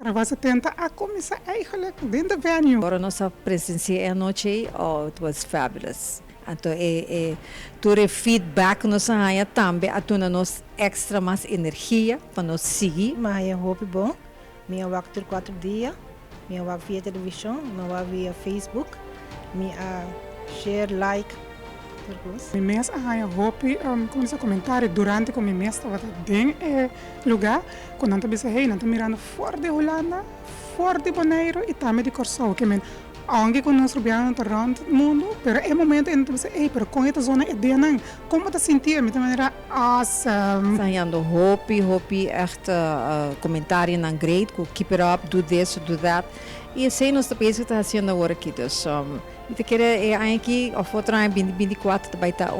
Carnaval 70 a começar eigenlijk dentro do venue. Agora nossa presença anoche, oh, it was fabulous. Então, todo feedback nos ganha também, a nos extra mais energia para nos seguir. Mas eu hope bom. Minha work por 4 dias. Minha work via televisão, minha work via Facebook. Minha share, like. Mi mês a hope com esse comentário durante com mi mês estava dentro lugar quando anta bisa hey anta mirando fora de Holanda, fora de Bonaire e também de Corsão que men aunque com nós rodeando todo o mundo, pero é momento em que você hey, pero com esta zona é de não, como te sentir? Me também era awesome. Sayando hope echt comentário não great, keep it up, do this, do that. E assim nós também está fazendo agora aqui, dus te querer aqui of outro ano 24 vai estar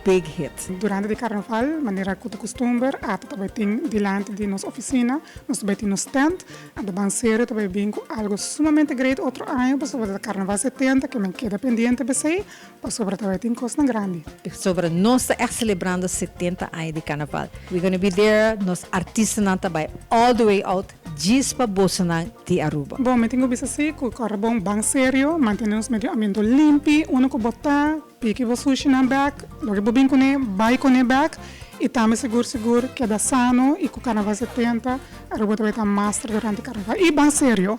big hit. Durante o carnaval, maneira que costume, também tem diante de nossa oficina, nós também temos stand, a da Serio também vem com algo sumamente great outro ano, para sobre o carnaval 70, que me queda pendente para você, para sobre também tem coisa grande. Sobre nós echt celebrando 70 anos de carnaval. We're going to be there, nós artistas também all the way out, just para Bolsonaro de Aruba. Bom, me tenho visto assim, que o carnaval bem sério, mantemos o meio ambiente limpo, uno que botar, pique o sushi na back, logo bem com ele, vai com ele back, e também seguro que é da sano, e com o carnaval 70, Aruba também está master durante o carnaval, e bem sério.